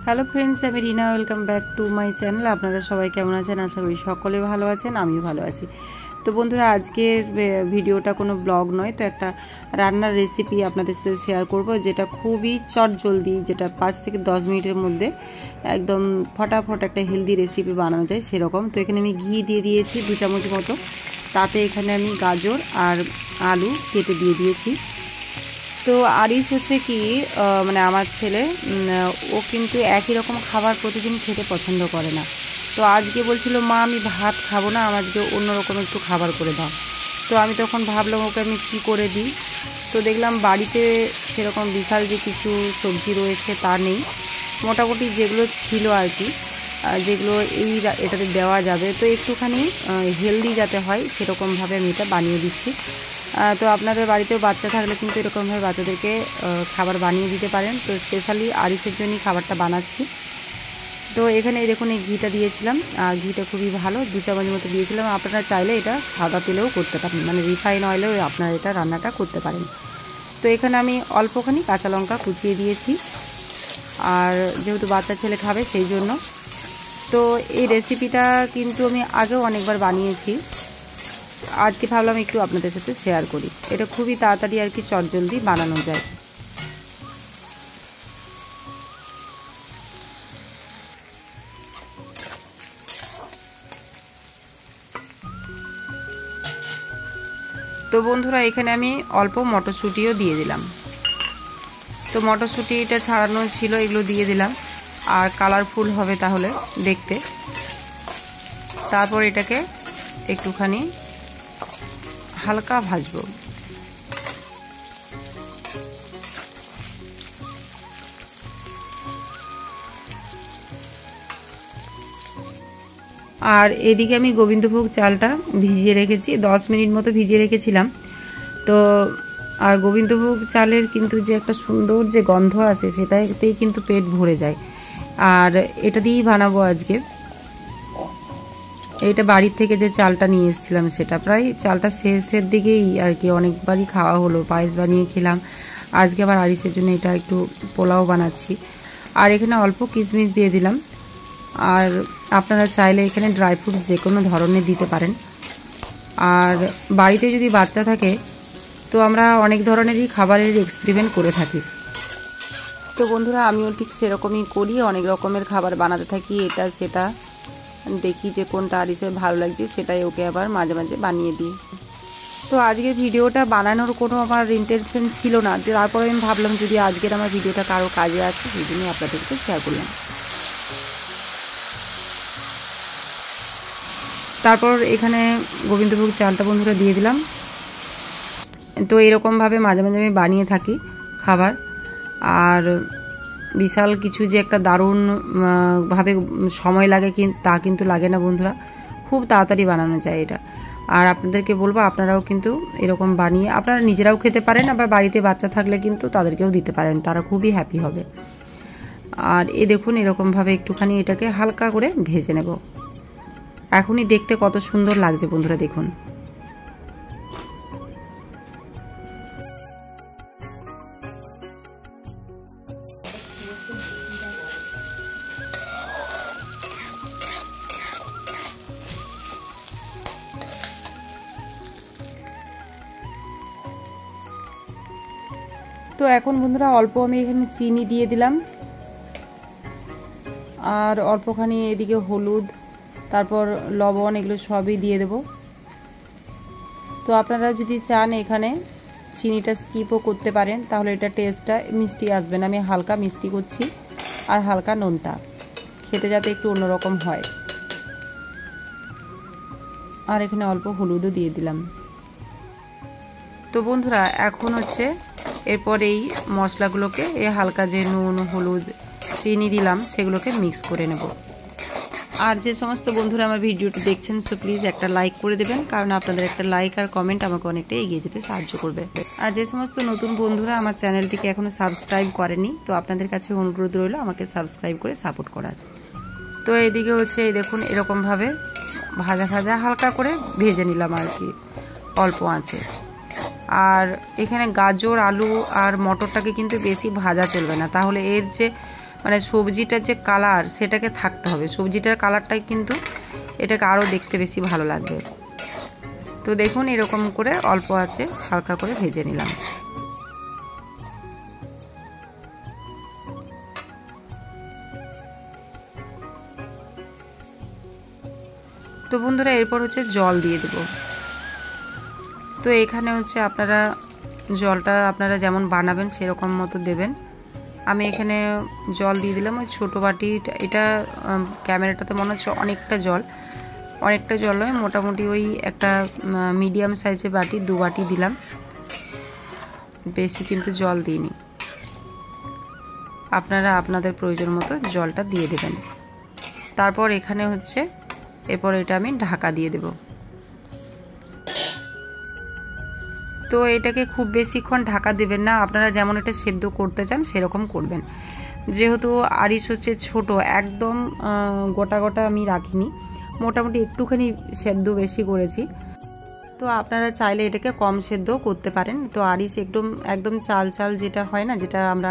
Hello friends, আমি Rina. Welcome back to my channel. আপনারা সবাই কেমন আছেন? আশা করি সকলে ভালো আছেন, আমিও ভালো আছি। তো বন্ধুরা, আজকের ভিডিওটা কোনো ব্লগ নয়, তো একটা রান্নার রেসিপি আপনাদের সাথে শেয়ার করব, যেটা খুবই চটজলদি, যেটা 5 থেকে 10 মিনিটের মধ্যে একদম ফটাফট একটা হেলদি রেসিপি বানানো যায় সেরকম। তো এখানে আমি ঘি দিয়ে দিয়েছি 2 চামচ মতো, তাতে এখানে আমি গাজর আর আলু কেটে দিয়ে দিয়েছি। তো আরিস হচ্ছে কি, মানে আমার ছেলে, ও কিন্তু একই রকম খাবার প্রতিদিন খেতে পছন্দ করে না। তো আজকে বলছিল, মা আমি ভাত খাবো না, আমাকে অন্যরকম একটু খাবার করে দাও। তো আমি তখন ভাবলাম ওকে আমি কী করে দিই। তো দেখলাম বাড়িতে সেরকম বিশাল যে কিছু সবজি রয়েছে তা নেই, মোটামুটি যেগুলো ছিল আর কি, যেগুলো এটাতে দেওয়া যাবে, তো একটুখানি হেলদি যাতে হয় সেরকমভাবে আমি এটা বানিয়ে দিচ্ছি। তো আপনাদের বাড়িতেও বাচ্চা থাকলে কিন্তু এরকমভাবে বাচ্চাদেরকে খাবার বানিয়ে দিতে পারেন। তো স্পেশালি আরিসের জন্যই খাবারটা বানাচ্ছি। তো এখানে দেখুন এই ঘিটা দিয়েছিলাম, আর ঘিটা খুবই ভালো, 2 চামচ মতো দিয়েছিলাম। আপনারা চাইলে এটা সাদা তেলেও করতে পারেন, মানে রিফাইন অয়েলেও আপনারা এটা রান্নাটা করতে পারেন। তো এখানে আমি অল্পখানি কাঁচা লঙ্কা কুচিয়ে দিয়েছি, আর যেহেতু বাচ্চা ছেলে খাবে সেই জন্য। তো এই রেসিপিটা কিন্তু আমি আগেও অনেকবার বানিয়েছি, আজকে ভাবলাম একটু আপনাদের সাথে শেয়ার করি। এটা খুবই তাড়াতাড়ি আর কি চটজলদি বানানো যায়। তো বন্ধুরা, এখানে আমি অল্প মটরশুঁটিও দিয়ে দিলাম। তো মটরশুঁটিটা ছাড়ানো ছিল, এগুলো দিয়ে দিলাম, আর কালারফুল হবে তাহলে দেখতে। তারপর এটাকে একটুখানি হালকা ভাজবো। আর এদিকে আমি গোবিন্দভোগ চালটা ভিজিয়ে রেখেছি, 10 মিনিট মতো ভিজিয়ে রেখেছিলাম। তো আর গোবিন্দভোগ চালের কিন্তু যে একটা সুন্দর যে গন্ধ আছে, সেটাতেই কিন্তু পেট ভরে যায়। আর এটা দিয়েই বানাবো আজকে। এটা বাড়ির থেকে যে চালটা নিয়ে এসেছিলাম, সেটা প্রায় চালটা শেষের দিকেই আর কি, অনেকবারই খাওয়া হলো, পায়েস বানিয়ে খেলাম। আজকে আবার আরিসের জন্য এটা একটু পোলাও বানাচ্ছি। আর এখানে অল্প কিশমিশ দিয়ে দিলাম। আর আপনারা চাইলে এখানে ড্রাই ফ্রুট যে কোনো ধরনের দিতে পারেন। আর বাড়িতে যদি বাচ্চা থাকে, তো আমরা অনেক ধরনেরই খাবারের এক্সপেরিমেন্ট করে থাকি। তো বন্ধুরা, আমিও ঠিক সেরকমই করি, অনেক রকমের খাবার বানাতে থাকি, এটা সেটা দেখি যে কোনটা আরিসের ভালো লাগছে, সেটাই ওকে আবার মাঝে মাঝে বানিয়ে দিই। তো আজকের ভিডিওটা বানানোর কোনো আমার ইন্টেনশন ছিল না, তারপরে আমি ভাবলাম যদি আজকের আমার ভিডিওটা কারো কাজে আছে, সেই জন্যই আপনাদেরকে শেয়ার করলাম। তারপর এখানে গোবিন্দভোগ চালটা বন্ধুরা দিয়ে দিলাম। তো এরকমভাবে মাঝে মাঝে আমি বানিয়ে থাকি খাবার। আর বিশাল কিছু যে একটা দারুণ ভাবে সময় লাগে তা কিন্তু লাগে না বন্ধুরা, খুব তাড়াতাড়ি বানানো যায় এটা। আর আপনাদেরকে বলবো, আপনারাও কিন্তু এরকম বানিয়ে আপনারা নিজেরাও খেতে পারেন, আবার বাড়িতে বাচ্চা থাকলে কিন্তু তাদেরকেও দিতে পারেন, তারা খুবই হ্যাপি হবে। আর দেখুন এরকমভাবে একটুখানি এটাকে হালকা করে ভেজে নেব। এখনই দেখতে কত সুন্দর লাগছে বন্ধুরা, দেখুন। তো এখন বন্ধুরা অল্প আমি এখানে চিনি দিয়ে দিলাম, আর অল্পখানি এদিকে হলুদ, তারপর লবণ, এগুলো সবই দিয়ে দেব। তো আপনারা যদি চান এখানে চিনিটা স্কিপও করতে পারেন, তাহলে এটা টেস্টটা মিষ্টি আসবে না। আমি হালকা মিষ্টি করছি, আর হালকা নোনতা, খেতে যাতে একটু অন্যরকম হয়। আর এখানে অল্প হলুদও দিয়ে দিলাম। তো বন্ধুরা, এখন হচ্ছে এরপর এই মশলাগুলোকে, এই হালকা যে নুন, হলুদ, চিনি দিলাম, সেগুলোকে মিক্স করে নেব। আর যে সমস্ত বন্ধুরা আমার ভিডিওটি দেখছেন, সো প্লিজ একটা লাইক করে দেবেন, কারণ আপনাদের একটা লাইক আর কমেন্ট আমাকে অনেকটা এগিয়ে যেতে সাহায্য করবে। আর যে সমস্ত নতুন বন্ধুরা আমার চ্যানেলটিকে এখনও সাবস্ক্রাইব করেনি, তো আপনাদের কাছে অনুরোধ রইল আমাকে সাবস্ক্রাইব করে সাপোর্ট করার। তো এইদিকে হচ্ছে এই দেখুন এরকমভাবে ভাজা ভাজা হালকা করে ভেজে নিলাম আর কি, অল্প আঁচে। আর এখানে গাজর, আলু আর মটরটাকে কিন্তু বেশি ভাজা চলবে না, তাহলে এর যে মানে সবজিটার যে কালার সেটাকে থাকতে হবে, সবজিটার কালারটাই কিন্তু এটাকে আরও দেখতে বেশি ভালো লাগবে। তো দেখুন এরকম করে অল্প আঁচে হালকা করে ভেজে নিলাম। তো বন্ধুরা এরপর হচ্ছে জল দিয়ে দেব। তো এখানে হচ্ছে আপনারা জলটা আপনারা যেমন বানাবেন সেরকম মতো দেবেন। আমি এখানে জল দিয়ে দিলাম ওই ছোটো বাটি, এটা ক্যামেরাটাতে মনে হচ্ছে অনেকটা জল হয়, মোটামুটি ওই একটা মিডিয়াম সাইজের বাটি 2 বাটি দিলাম, বেশি কিন্তু জল দিইনি। আপনারা আপনাদের প্রয়োজন মতো জলটা দিয়ে দেবেন। তারপর এখানে হচ্ছে এরপর এটা আমি ঢাকা দিয়ে দেব। তো এটাকে খুব বেশিক্ষণ ঢাকা দেবেন না, আপনারা যেমন এটা সেদ্ধ করতে চান সেরকম করবেন। যেহেতু আরিশ হচ্ছে ছোট, একদম গোটা গোটা আমি রাখিনি, মোটামুটি একটুখানি সেদ্ধ বেশি করেছি। তো আপনারা চাইলে এটাকে কম সেদ্ধ করতে পারেন। তো আরিশ একদম চাল যেটা হয় না, যেটা আমরা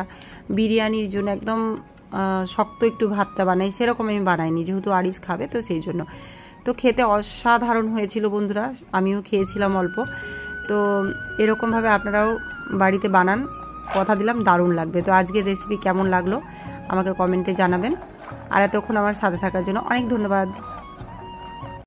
বিরিয়ানির জন্য একদম শক্ত একটু ভাতটা বানাই, সেরকম আমি বানাইনি, যেহেতু আরিশ খাবে তো সেই জন্য। তো খেতে অসাধারণ হয়েছিল বন্ধুরা, আমিও খেয়েছিলাম অল্প। তো এরকমভাবে আপনারাও বাড়িতে বানান, কথা দিলাম দারুণ লাগবে। তো আজকের রেসিপি কেমন লাগলো আমাকে কমেন্টে জানাবেন। আর এতক্ষণ আমার সাথে থাকার জন্য অনেক ধন্যবাদ।